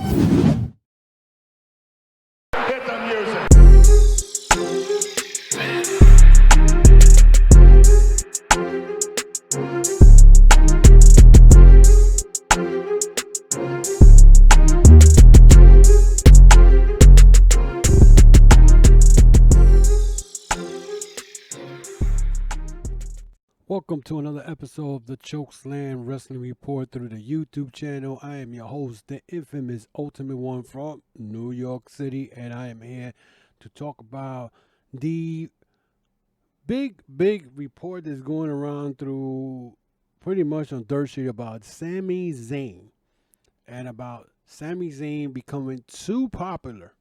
Hit the music. Welcome to another episode of the Chokeslam Wrestling Report through the YouTube channel. I am your host, the infamous Ultimate One from New York City, and I am here to talk about the big report that's going around through pretty much on Dirt Street about Sami Zayn and about Sami Zayn becoming too popular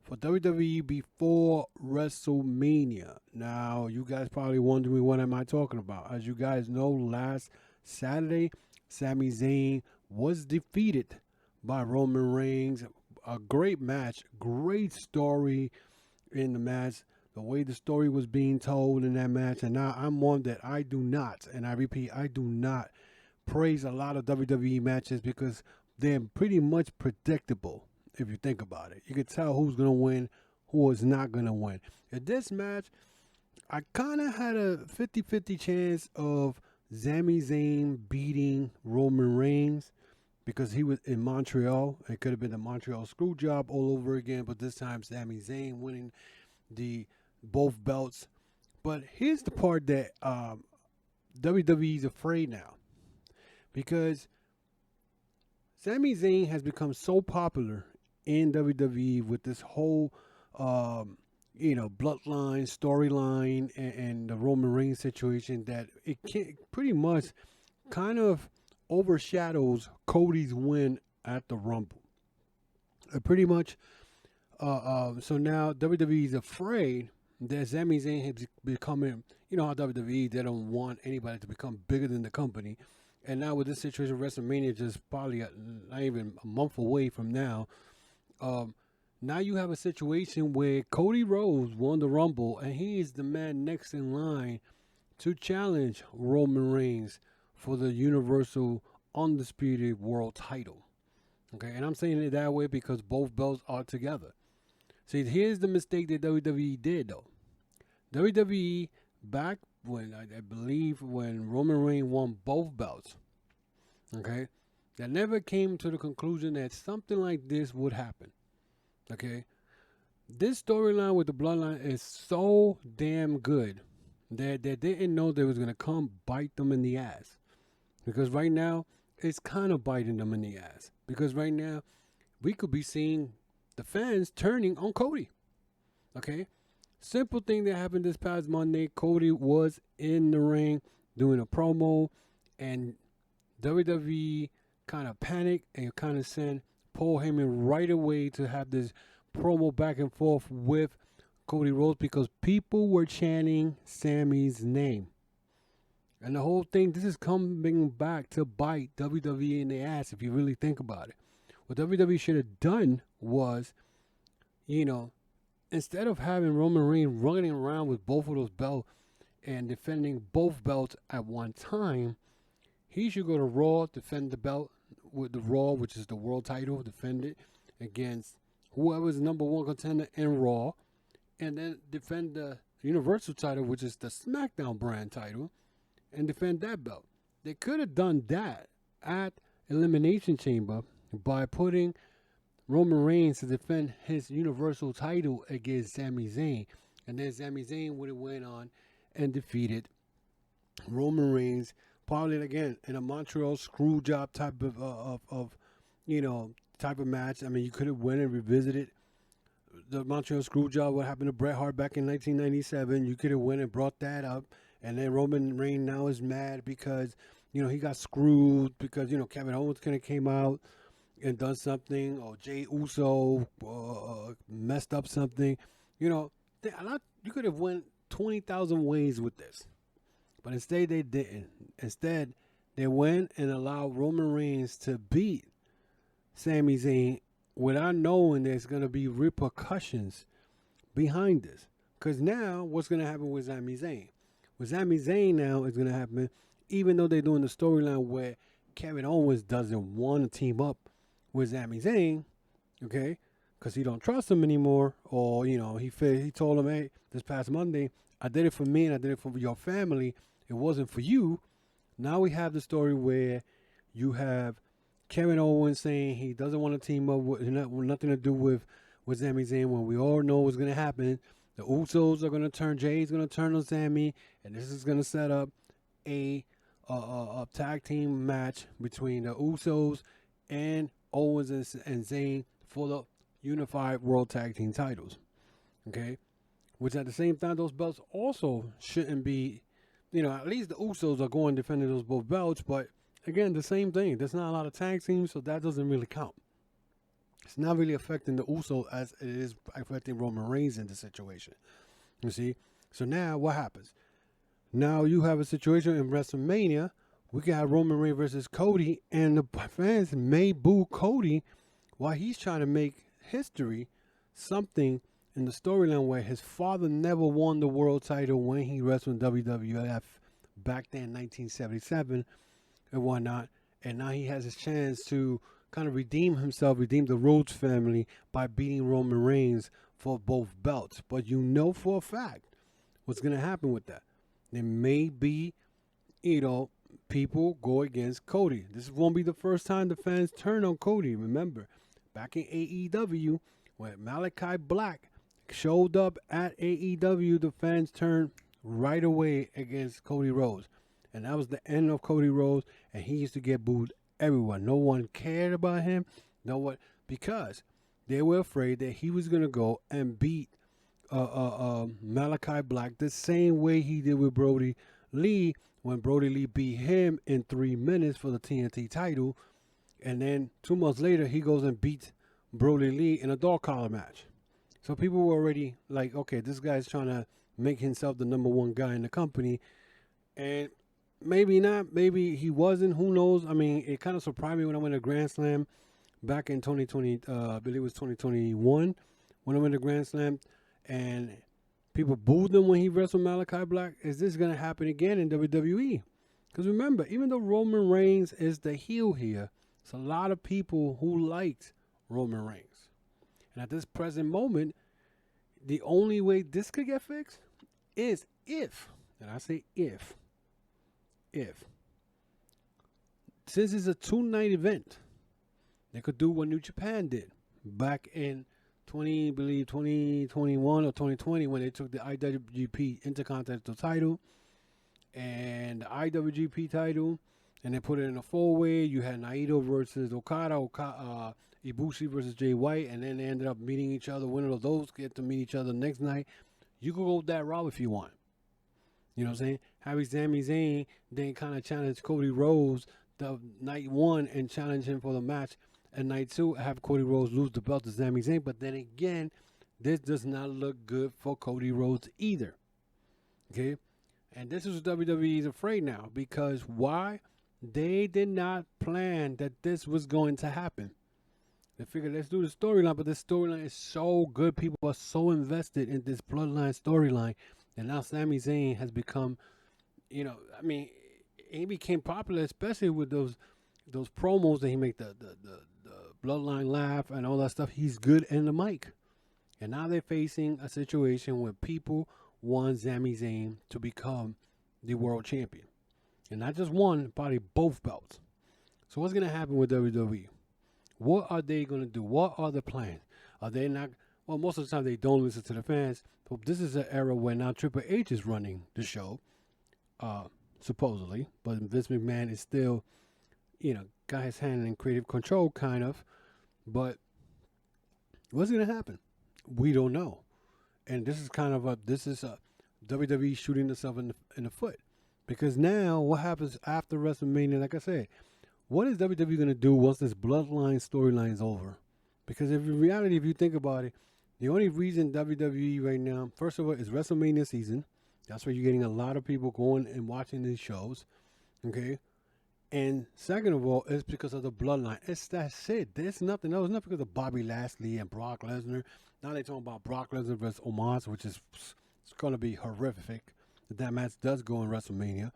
for WWE before WrestleMania. Now, you guys probably wondering what am I talking about. As you guys know, last Saturday, Sami Zayn was defeated by Roman Reigns. A great match, great story in the match. The way the story was being told in that match. And now I'm one that I do not, and I repeat, I do not praise a lot of WWE matches because they're pretty much predictable. If you think about it, you can tell who's going to win, who is not going to win. In this match, I kind of had a 50-50 chance of Sami Zayn beating Roman Reigns because he was in Montreal. It could have been the Montreal screw job all over again, but this time Sami Zayn winning the both belts. But here's the part that WWE is afraid now, because Sami Zayn has become so popular in WWE with this whole, bloodline, storyline, and the Roman Reigns situation that it pretty much kind of overshadows Cody's win at the Rumble. Pretty much, so now WWE is afraid that Sami Zayn has becoming, how WWE, they don't want anybody to become bigger than the company. And now with this situation, WrestleMania just probably not even a month away from now. Now you have a situation where Cody Rhodes won the Rumble, and he is the man next in line to challenge Roman Reigns for the Universal Undisputed World title. Okay, and I'm saying it that way because both belts are together. See, here's the mistake that WWE did, though. WWE, back when, I believe, when Roman Reigns won both belts, okay, that never came to the conclusion that something like this would happen. Okay, this storyline with the bloodline is so damn good that they didn't know they was gonna come bite them in the ass, because right now it's kind of biting them in the ass, because right now we could be seeing the fans turning on Cody. Okay, simple thing that happened this past Monday. Cody was in the ring doing a promo, and WWE kind of panicked and kind of sent Paul Heyman right away to have this promo back and forth with Cody Rhodes because people were chanting Sami's name. And the whole thing, this is coming back to bite WWE in the ass if you really think about it. What WWE should have done was, instead of having Roman Reigns running around with both of those belts and defending both belts at one time, he should go to Raw, defend the belt with the Raw, which is the world title, defend it against whoever's number one contender in Raw, and then defend the Universal title, which is the SmackDown brand title, and defend that belt. They could have done that at Elimination Chamber by putting Roman Reigns to defend his Universal title against Sami Zayn, and then Sami Zayn would have went on and defeated Roman Reigns, probably again in a Montreal screw job type of match. I mean, you could have went and revisited the Montreal screw job, what happened to Bret Hart back in 1997. You could have went and brought that up, and then Roman Reigns now is mad because he got screwed because Kevin Owens kind of came out and done something, or Jey Uso messed up something. You could have went 20,000 ways with this. But instead they didn't. Instead, they went and allowed Roman Reigns to beat Sami Zayn without knowing there's going to be repercussions behind this. Because now, what's going to happen with Sami Zayn? With Sami Zayn now is going to happen, even though they're doing the storyline where Kevin Owens doesn't want to team up with Sami Zayn, okay, because he don't trust him anymore, or he told him, hey, this past Monday, I did it for me and I did it for your family. It wasn't for you. Now we have the story where you have Kevin Owens saying he doesn't want to team up with nothing to do with Sami Zayn, when we all know what's going to happen. The Usos are going to turn, Jay's going to turn on Sami, and this is going to set up a tag team match between the Usos and Owens and Zayn for the unified world tag team titles. Okay? Which at the same time, those belts also shouldn't be, at least the Usos are going defending those both belts, but again, the same thing. There's not a lot of tag teams, so that doesn't really count. It's not really affecting the Usos as it is affecting Roman Reigns in this situation. You see? So now what happens? Now you have a situation in WrestleMania. We got Roman Reigns versus Cody, and the fans may boo Cody while he's trying to make history, something in the storyline where his father never won the world title when he wrestled in WWF back then in 1977 and whatnot. And now he has his chance to kind of redeem himself, redeem the Rhodes family by beating Roman Reigns for both belts. But for a fact what's going to happen with that. There may be, people go against Cody. This won't be the first time the fans turn on Cody. Remember, back in AEW, when Malachi Black showed up at AEW, the fans turned right away against Cody Rhodes. And that was the end of Cody Rhodes, and he used to get booed everywhere. No one cared about him. Because they were afraid that he was going to go and beat Malachi Black the same way he did with Brody Lee, when Brody Lee beat him in 3 minutes for the TNT title. And then 2 months later, he goes and beats Brody Lee in a dog collar match. So people were already like, okay, this guy's trying to make himself the number one guy in the company. And maybe not. Maybe he wasn't. Who knows? I mean, it kind of surprised me when I went to Grand Slam back in 2020. I believe it was 2021 when I went to Grand Slam. And people booed him when he wrestled Malachi Black. Is this going to happen again in WWE? Because remember, even though Roman Reigns is the heel here, there's a lot of people who liked Roman Reigns. And at this present moment, the only way this could get fixed is if, and I say if, since it's a 2-night event, they could do what New Japan did back in 2021 or 2020 when they took the IWGP Intercontinental title and the IWGP title, and they put it in a 4-way. You had Naito versus Okada, Ibushi versus Jay White, and then they ended up meeting each other. Winner of those get to meet each other next night. You could go that route if you want. You know what I'm saying? Have Sami Zayn then kind of challenge Cody Rhodes the night 1 and challenge him for the match at night 2. Have Cody Rhodes lose the belt to Sami Zayn. But then again, this does not look good for Cody Rhodes either. Okay? And this is what WWE is afraid now. Because why? They did not plan that this was going to happen. They figured, let's do the storyline. But this storyline is so good. People are so invested in this bloodline storyline. And now Sami Zayn has become, he became popular, especially with those promos that he made, the bloodline laugh and all that stuff. He's good in the mic. And now they're facing a situation where people want Sami Zayn to become the world champion. And not just one, probably both belts. So what's going to happen with WWE? What are they going to do? What are the plans? Are they not? Well, most of the time they don't listen to the fans. But this is an era where now Triple H is running the show, supposedly. But Vince McMahon is still, got his hand in creative control, kind of. But what's going to happen? We don't know. And this is kind of WWE shooting itself in the foot. Because now, what happens after WrestleMania? Like I said, what is WWE going to do once this bloodline storyline is over? Because in reality, if you think about it, the only reason WWE right now, first of all, is WrestleMania season. That's where you're getting a lot of people going and watching these shows. Okay? And second of all, it's because of the bloodline. That's it. There's nothing else. It's not because of Bobby Lashley and Brock Lesnar. Now they're talking about Brock Lesnar versus Omos, which is it's going to be horrific. That match does go in WrestleMania.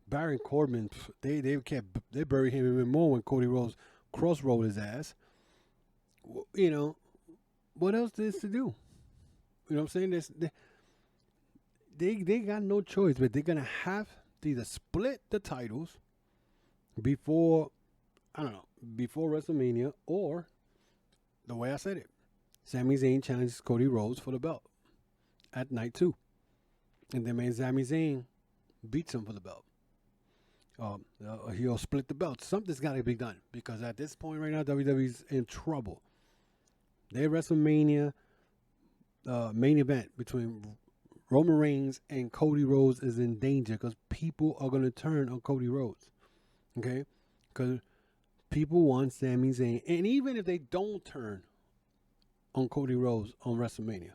Baron Corbin, they buried him even more when Cody Rhodes crossroad his ass. You know, what else is to do? You know what I'm saying? They got no choice, but they're gonna have to either split the titles before, I don't know, before WrestleMania, or the way I said it, Sami Zayn challenges Cody Rhodes for the belt at night 2, and then man Sami Zayn beats him for the belt. He'll split the belt. Something's got to be done, because at this point right now, WWE's in trouble. Their WrestleMania main event between Roman Reigns and Cody Rhodes is in danger, because people are going to turn on Cody Rhodes. Okay? Because people want Sami Zayn. And even if they don't turn on Cody Rhodes on WrestleMania,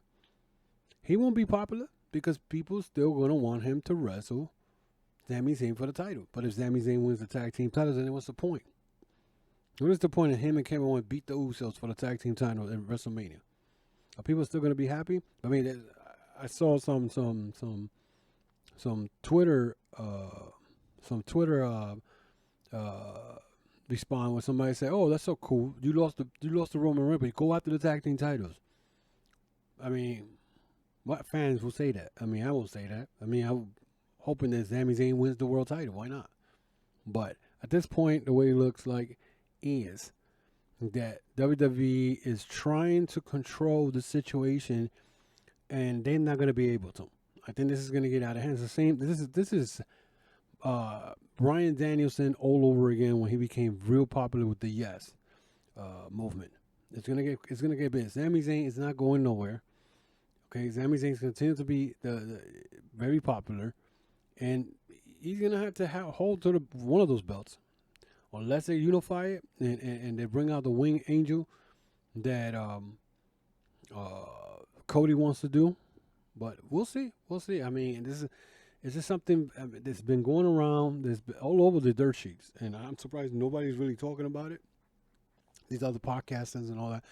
he won't be popular, because people still going to want him to wrestle Sami Zayn for the title. But if Sami Zayn wins the tag team titles, then what's the point? What is the point of him and Kevin Owens beat the Usos for the tag team title in WrestleMania? Are people still going to be happy? I mean, I saw some Twitter respond when somebody said, "Oh, that's so cool. You lost the Roman Reigns, but go after the tag team titles." I mean, what fans will say that? I mean, I won't say that. I mean, I'm hoping that Sami Zayn wins the world title. Why not? But at this point, the way it looks like is that WWE is trying to control the situation, and they're not going to be able to. I think this is going to get out of hand. It's the same. This is Bryan Danielson all over again when he became real popular with the Yes movement. It's gonna get big. Sami Zayn is not going nowhere. Okay, Sami Zayn continues to be the very popular, and he's gonna have to hold to one of those belts, unless they unify it and they bring out the winged angel that Cody wants to do. But we'll see. We'll see. I mean, this is something that's been going around. That's been all over the dirt sheets, and I'm surprised nobody's really talking about it. These other podcasters and all that,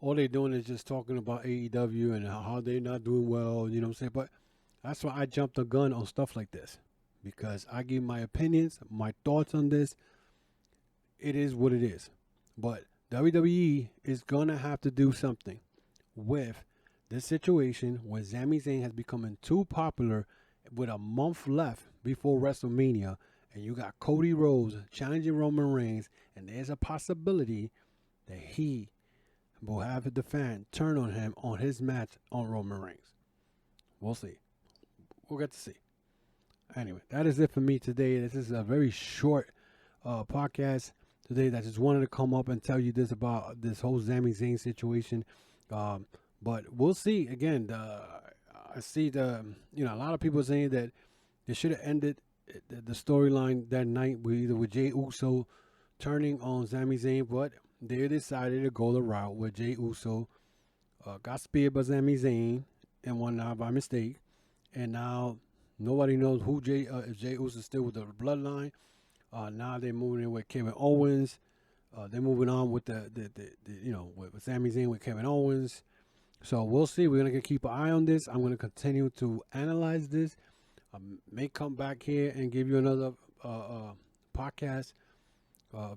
all they're doing is just talking about AEW and how they're not doing well. You know what I'm saying? But that's why I jumped the gun on stuff like this, because I give my opinions, my thoughts on this. It is what it is. But WWE is gonna have to do something with this situation where Sami Zayn has become too popular with a month left before WrestleMania, and you got Cody Rhodes challenging Roman Reigns, and there's a possibility that he will have the fan turn on him on his match on Roman Reigns. We'll see. We'll get to see. Anyway, that is it for me today. This is a very short podcast today. That just wanted to come up and tell you this about this whole Sami Zayn situation. But we'll see. Again, I see a lot of people saying that they should have ended the storyline that night with Jey Uso turning on Sami Zayn, but they decided to go the route where Jey Uso got speared by Sami Zayn and won out by mistake, and now nobody knows who if Jey Uso is still with the bloodline. Now they're moving in with Kevin Owens. They're moving on with with Sami Zayn with Kevin Owens. So we'll see. We're going to keep an eye on this. I'm going to continue to analyze this. I may come back here and give you another podcast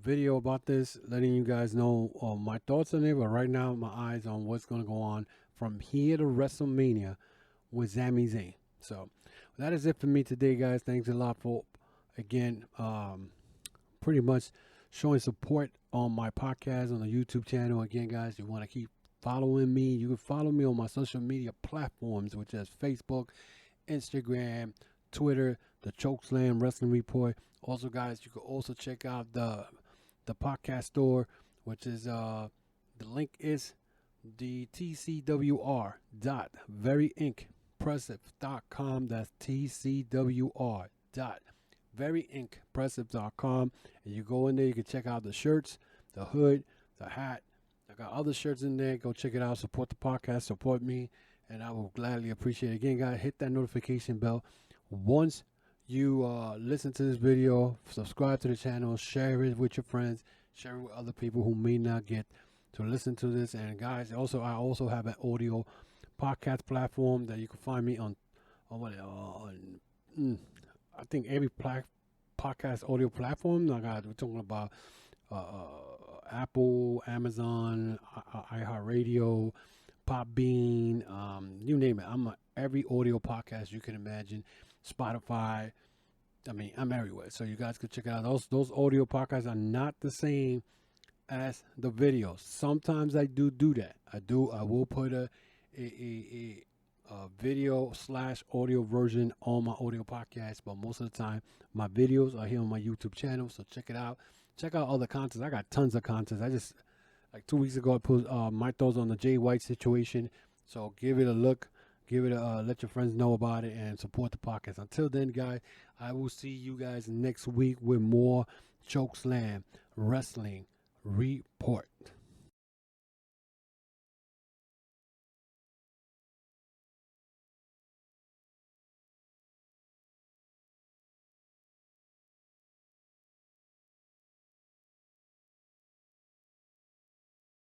video about this, letting you guys know my thoughts on it. But right now, my eyes on what's going to go on from here to WrestleMania with Sami Zayn. So that is it for me today, guys. Thanks a lot for, again, pretty much showing support on my podcast on the YouTube channel. Again, guys, you want to keep following me. You can follow me on my social media platforms, which is Facebook, Instagram, Twitter, the Chokeslam Wrestling Report. Also, guys, you can also check out the podcast store, which is the link is the TCWR.veryimpressive.com. That's TCWR.veryimpressive.com. And you go in there, you can check out the shirts, the hood, the hat. I got other shirts in there. Go check it out. Support the podcast. Support me. And I will gladly appreciate it. Again, guys, hit that notification bell. Once you listen to this video, subscribe to the channel, share it with your friends, share it with other people who may not get to listen to this. And guys, I also have an audio podcast platform that you can find me on I think every podcast audio platform. Like we're talking about Apple, Amazon, iHeartRadio, Podbean, you name it. I'm on every audio podcast you can imagine. Spotify. I mean, I'm everywhere. So you guys could check out those audio podcasts are not the same as the videos. Sometimes I do that. I will put a video / audio version on my audio podcast, but most of the time my videos are here on my YouTube channel. So check it out. Check out all the content. I got tons of content. I just, like 2 weeks ago, I put my thoughts on the Jay White situation. So give it a look. Give it a let your friends know about it and support the podcast. Until then, guys, I will see you guys next week with more Chokeslam Wrestling Report.